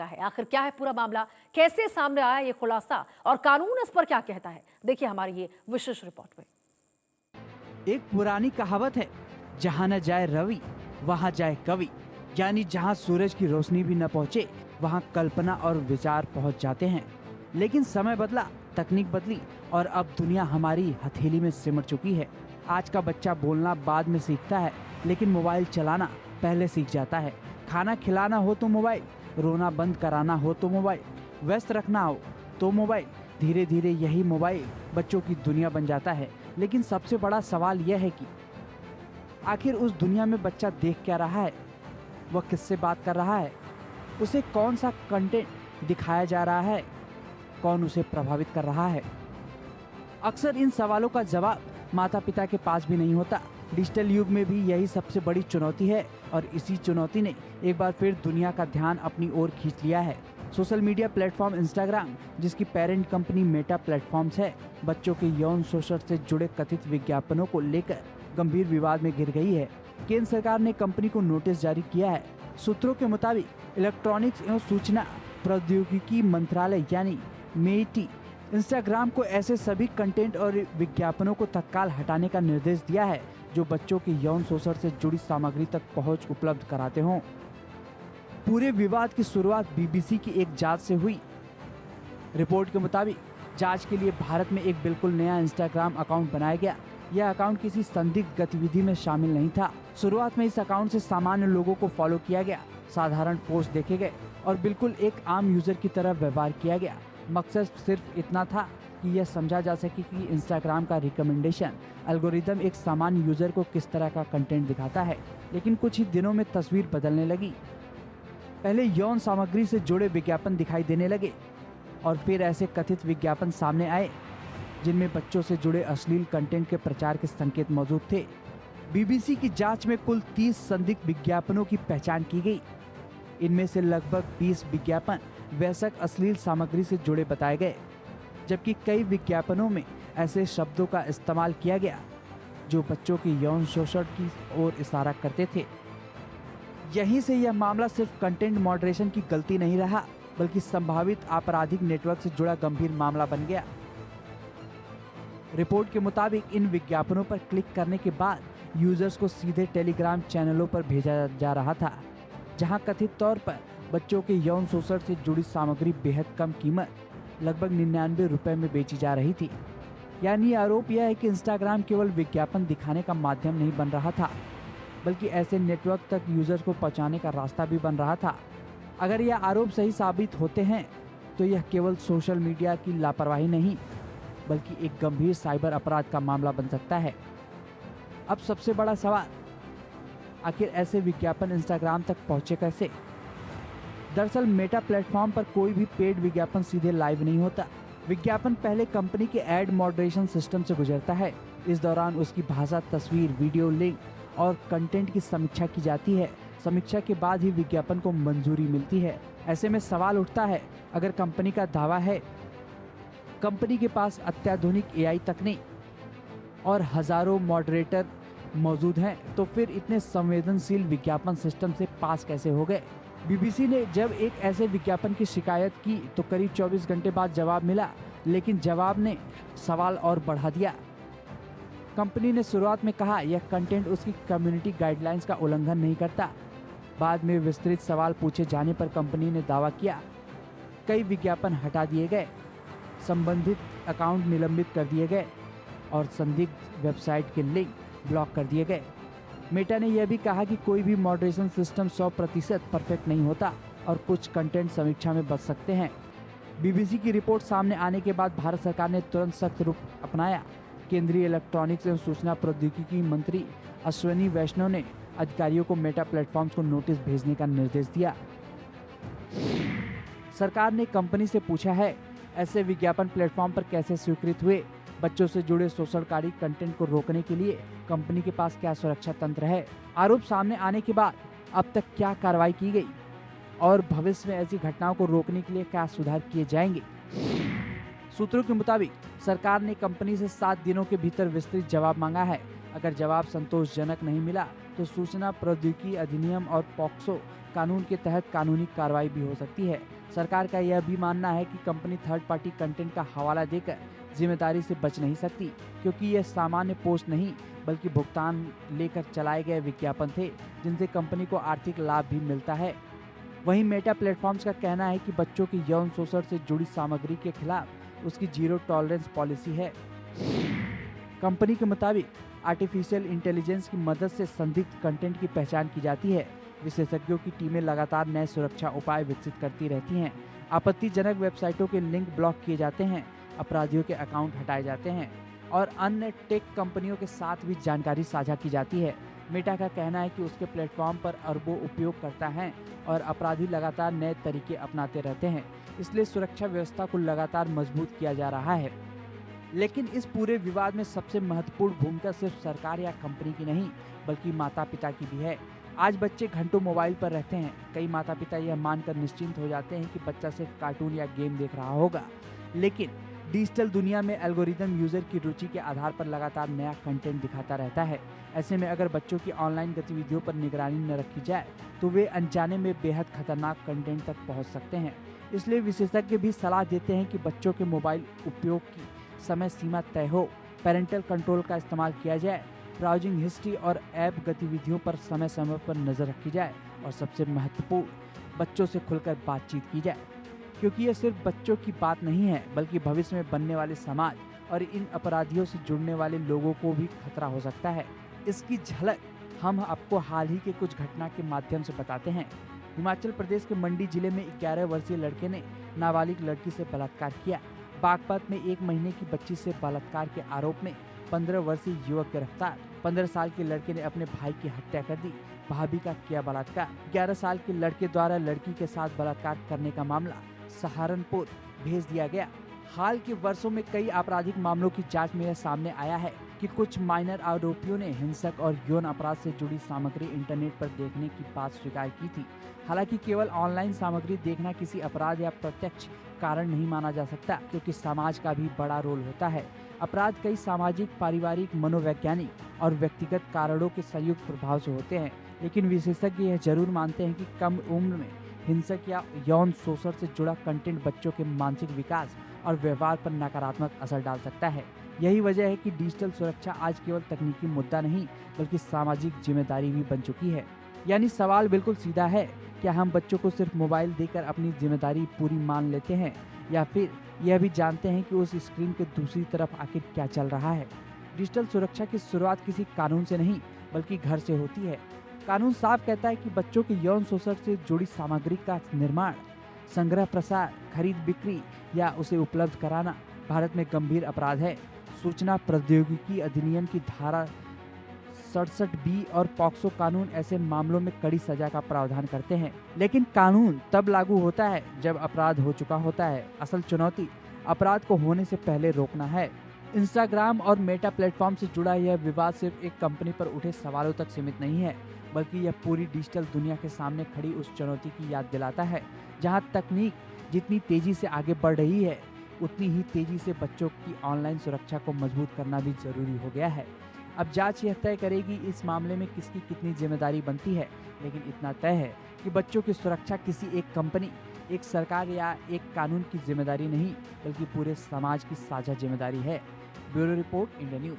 है। आखिर क्या है पूरा मामला, कैसे सामने आया ये खुलासा और कानून इस पर क्या कहता है, देखिए हमारी ये विशेष रिपोर्ट में। एक पुरानी कहावत है, जहाँ न जाए रवि वहाँ जाए कवि। यानी जहाँ सूरज की रोशनी भी न पहुँचे वहाँ कल्पना और विचार पहुँच जाते हैं। लेकिन समय बदला, तकनीक बदली और अब दुनिया हमारी हथेली में सिमट चुकी है। आज का बच्चा बोलना बाद में सीखता है, लेकिन मोबाइल चलाना पहले सीख जाता है। खाना खिलाना हो तो मोबाइल, रोना बंद कराना हो तो मोबाइल, व्यस्त रखना हो तो मोबाइल। धीरे धीरे यही मोबाइल बच्चों की दुनिया बन जाता है। लेकिन सबसे बड़ा सवाल यह है कि आखिर उस दुनिया में बच्चा देख क्या रहा है, वह किससे बात कर रहा है, उसे कौन सा कंटेंट दिखाया जा रहा है, कौन उसे प्रभावित कर रहा है। अक्सर इन सवालों का जवाब माता पिता के पास भी नहीं होता। डिजिटल युग में भी यही सबसे बड़ी चुनौती है और इसी चुनौती ने एक बार फिर दुनिया का ध्यान अपनी ओर खींच लिया है। सोशल मीडिया प्लेटफॉर्म इंस्टाग्राम, जिसकी पेरेंट कंपनी मेटा प्लेटफॉर्म्स है, बच्चों के यौन शोषण से जुड़े कथित विज्ञापनों को लेकर गंभीर विवाद में घिर गई है। केंद्र सरकार ने कंपनी को नोटिस जारी किया है। सूत्रों के मुताबिक इलेक्ट्रॉनिक्स एवं सूचना प्रौद्योगिकी मंत्रालय यानी मेटी इंस्टाग्राम को ऐसे सभी कंटेंट और विज्ञापनों को तत्काल हटाने का निर्देश दिया है जो बच्चों के यौन शोषण से जुड़ी सामग्री तक पहुंच उपलब्ध कराते हों। पूरे विवाद की शुरुआत बीबीसी की एक जांच से हुई। रिपोर्ट के मुताबिक जांच के लिए भारत में एक बिल्कुल नया इंस्टाग्राम अकाउंट बनाया गया। यह अकाउंट किसी संदिग्ध गतिविधि में शामिल नहीं था। शुरुआत में इस अकाउंट से सामान्य लोगों को फॉलो किया गया, साधारण पोस्ट देखे गए और बिल्कुल एक आम यूजर की तरह व्यवहार किया गया। मकसद सिर्फ इतना था कि यह समझा जा सके कि इंस्टाग्राम का रिकमेंडेशन एल्गोरिदम एक सामान्य यूजर को किस तरह का कंटेंट दिखाता है। लेकिन कुछ ही दिनों में तस्वीर बदलने लगी। पहले यौन सामग्री से जुड़े विज्ञापन दिखाई देने लगे और फिर ऐसे कथित विज्ञापन सामने आए जिनमें बच्चों से जुड़े अश्लील कंटेंट के प्रचार के संकेत मौजूद थे। बीबीसी की जांच में कुल 30 संदिग्ध विज्ञापनों की पहचान की गई। इनमें से लगभग 20 विज्ञापन वयस्क अश्लील सामग्री से जुड़े बताए गए, जबकि कई विज्ञापनों में ऐसे शब्दों का इस्तेमाल किया गया जो बच्चों के यौन शोषण की ओर इशारा करते थे। यहीं से यह मामला सिर्फ कंटेंट मॉडरेशन की गलती नहीं रहा, बल्कि संभावित आपराधिक नेटवर्क से जुड़ा गंभीर मामला बन गया। रिपोर्ट के मुताबिक इन विज्ञापनों पर क्लिक करने के बाद यूजर्स को सीधे टेलीग्राम चैनलों पर भेजा जा रहा था, जहां कथित तौर पर बच्चों के यौन शोषण से जुड़ी सामग्री बेहद कम कीमत, लगभग 99 रुपए में बेची जा रही थी। यानी आरोप यह है कि इंस्टाग्राम केवल विज्ञापन दिखाने का माध्यम नहीं बन रहा था, बल्कि ऐसे नेटवर्क तक यूजर्स को पहुंचाने का रास्ता भी बन रहा था। अगर यह आरोप सही साबित होते हैं तो यह केवल सोशल मीडिया की लापरवाही नहीं, बल्कि एक गंभीर साइबर अपराध का मामला बन सकता है। अब सबसे बड़ा सवाल, आखिर ऐसे विज्ञापन इंस्टाग्राम तक पहुंचे कैसे? दरअसल मेटा प्लेटफॉर्म पर कोई भी पेड विज्ञापन सीधे लाइव नहीं होता। विज्ञापन पहले कंपनी के एड मॉडरेशन सिस्टम से गुजरता है। इस दौरान उसकी भाषा, तस्वीर, वीडियो, लिंक और कंटेंट की समीक्षा की जाती है। समीक्षा के बाद ही विज्ञापन को मंजूरी मिलती है। ऐसे में सवाल उठता है, अगर कंपनी का दावा है कंपनी के पास अत्याधुनिक एआई तकनीक और हजारों मॉडरेटर मौजूद हैं, तो फिर इतने संवेदनशील विज्ञापन सिस्टम से पास कैसे हो गए? बीबीसी ने जब एक ऐसे विज्ञापन की शिकायत की तो करीब 24 घंटे बाद जवाब मिला, लेकिन जवाब ने सवाल और बढ़ा दिया। कंपनी ने शुरुआत में कहा यह कंटेंट उसकी कम्युनिटी गाइडलाइंस का उल्लंघन नहीं करता। बाद में विस्तृत सवाल पूछे जाने पर कंपनी ने दावा किया कई विज्ञापन हटा दिए गए, संबंधित अकाउंट निलंबित कर दिए गए और संदिग्ध वेबसाइट के लिंक ब्लॉक कर दिए गए। मेटा ने यह भी कहा कि कोई भी मॉडरेशन सिस्टम 100% परफेक्ट नहीं होता और कुछ कंटेंट समीक्षा में बच सकते हैं। बीबीसी की रिपोर्ट सामने आने के बाद भारत सरकार ने तुरंत सख्त रुख अपनाया। केंद्रीय इलेक्ट्रॉनिक्स एवं सूचना प्रौद्योगिकी मंत्री अश्विनी वैष्णव ने अधिकारियों को मेटा प्लेटफॉर्म्स को नोटिस भेजने का निर्देश दिया। सरकार ने कंपनी से पूछा है ऐसे विज्ञापन प्लेटफॉर्म पर कैसे स्वीकृत हुए, बच्चों से जुड़े शोषणकारी कंटेंट को रोकने के लिए कंपनी के पास क्या सुरक्षा तंत्र है। आरोप सामने आने के बाद अब तक क्या कार्रवाई की गई और भविष्य में ऐसी घटनाओं को रोकने के लिए क्या सुधार किए जाएंगे। सूत्रों के मुताबिक सरकार ने कंपनी से 7 दिनों के भीतर विस्तृत जवाब मांगा है। अगर जवाब संतोषजनक नहीं मिला तो सूचना प्रौद्योगिकी अधिनियम और पॉक्सो कानून के तहत कानूनी कार्रवाई भी हो सकती है। सरकार का यह भी मानना है कि कंपनी थर्ड पार्टी कंटेंट का हवाला देकर जिम्मेदारी से बच नहीं सकती, क्योंकि यह सामान्य पोस्ट नहीं बल्कि भुगतान लेकर चलाए गए विज्ञापन थे, जिनसे कंपनी को आर्थिक लाभ भी मिलता है। वहीं मेटा प्लेटफॉर्म्स का कहना है कि बच्चों के यौन शोषण से जुड़ी सामग्री के खिलाफ उसकी जीरो टॉलरेंस पॉलिसी है। कंपनी के मुताबिक आर्टिफिशियल इंटेलिजेंस की मदद से संदिग्ध कंटेंट की पहचान की जाती है। विशेषज्ञों की टीमें लगातार नए सुरक्षा उपाय विकसित करती रहती हैं। आपत्तिजनक वेबसाइटों के लिंक ब्लॉक किए जाते हैं, अपराधियों के अकाउंट हटाए जाते हैं और अन्य टेक कंपनियों के साथ भी जानकारी साझा की जाती है। मेटा का कहना है कि उसके प्लेटफॉर्म पर अरबों उपयोगकर्ता हैं और अपराधी लगातार नए तरीके अपनाते रहते हैं, इसलिए सुरक्षा व्यवस्था को लगातार मजबूत किया जा रहा है। लेकिन इस पूरे विवाद में सबसे महत्वपूर्ण भूमिका सिर्फ सरकार या कंपनी की नहीं बल्कि माता पिता की भी है। आज बच्चे घंटों मोबाइल पर रहते हैं। कई माता पिता यह मानकर निश्चिंत हो जाते हैं कि बच्चा सिर्फ कार्टून या गेम देख रहा होगा, लेकिन डिजिटल दुनिया में एल्गोरिदम यूजर की रुचि के आधार पर लगातार नया कंटेंट दिखाता रहता है। ऐसे में अगर बच्चों की ऑनलाइन गतिविधियों पर निगरानी न रखी जाए तो वे अनजाने में बेहद खतरनाक कंटेंट तक पहुंच सकते हैं। इसलिए विशेषज्ञ भी सलाह देते हैं कि बच्चों के मोबाइल उपयोग की समय सीमा तय हो, पेरेंटल कंट्रोल का इस्तेमाल किया जाए, ब्राउजिंग हिस्ट्री और ऐप गतिविधियों पर समय समय पर नजर रखी जाए और सबसे महत्वपूर्ण बच्चों से खुलकर बातचीत की जाए, क्योंकि यह सिर्फ बच्चों की बात नहीं है बल्कि भविष्य में बनने वाले समाज और इन अपराधियों से जुड़ने वाले लोगों को भी खतरा हो सकता है। इसकी झलक हम आपको हाल ही के कुछ घटना के माध्यम से बताते हैं। हिमाचल प्रदेश के मंडी जिले में 11 वर्षीय लड़के ने नाबालिग लड़की से बलात्कार किया। बागपत में 1 महीने की बच्ची से बलात्कार के आरोप में 15 वर्षीय युवक गिरफ्तार। 15 साल के लड़के ने अपने भाई की हत्या कर दी, भाभी का किया बलात्कार। 11 साल के लड़के द्वारा लड़की के साथ बलात्कार करने का मामला सहारनपुर भेज दिया गया। हाल के वर्षों में कई आपराधिक मामलों की जांच में यह सामने आया है कि कुछ माइनर आरोपियों ने हिंसक और यौन अपराध से जुड़ी सामग्री इंटरनेट पर देखने की बात स्वीकार की थी। हालांकि केवल ऑनलाइन सामग्री देखना किसी अपराध या प्रत्यक्ष कारण नहीं माना जा सकता, क्योंकि समाज का भी बड़ा रोल होता है। अपराध कई सामाजिक, पारिवारिक, मनोवैज्ञानिक और व्यक्तिगत कारणों के संयुक्त प्रभाव से होते हैं, लेकिन विशेषज्ञ यह जरूर मानते हैं कि कम उम्र में हिंसक या यौन शोषण से जुड़ा कंटेंट बच्चों के मानसिक विकास और व्यवहार पर नकारात्मक असर डाल सकता है। यही वजह है कि डिजिटल सुरक्षा आज केवल तकनीकी मुद्दा नहीं बल्कि सामाजिक जिम्मेदारी भी बन चुकी है। यानी सवाल बिल्कुल सीधा है, क्या हम बच्चों को सिर्फ मोबाइल देकर अपनी जिम्मेदारी पूरी मान लेते हैं या फिर यह भी जानते हैं कि उस स्क्रीन के दूसरी तरफ आखिर क्या चल रहा है। डिजिटल सुरक्षा की शुरुआत किसी कानून से नहीं बल्कि घर से होती है। कानून साफ कहता है कि बच्चों के यौन शोषण से जुड़ी सामग्री का निर्माण, संग्रह, प्रसार, खरीद, बिक्री या उसे उपलब्ध कराना भारत में गंभीर अपराध है। सूचना प्रौद्योगिकी अधिनियम की धारा 67B और पॉक्सो कानून ऐसे मामलों में कड़ी सजा का प्रावधान करते हैं, लेकिन कानून तब लागू होता है जब अपराध हो चुका होता है। असल चुनौती अपराध को होने से पहले रोकना है। इंस्टाग्राम और मेटा प्लेटफॉर्म से जुड़ा यह विवाद सिर्फ एक कंपनी पर उठे सवालों तक सीमित नहीं है, बल्कि यह पूरी डिजिटल दुनिया के सामने खड़ी उस चुनौती की याद दिलाता है, जहां तकनीक जितनी तेजी से आगे बढ़ रही है उतनी ही तेजी से बच्चों की ऑनलाइन सुरक्षा को मजबूत करना भी जरूरी हो गया है। अब जांच यह तय करेगी इस मामले में किसकी कितनी जिम्मेदारी बनती है, लेकिन इतना तय है कि बच्चों की सुरक्षा किसी एक कंपनी, एक सरकार या एक कानून की जिम्मेदारी नहीं बल्कि पूरे समाज की साझा जिम्मेदारी है। Bureau report, India news.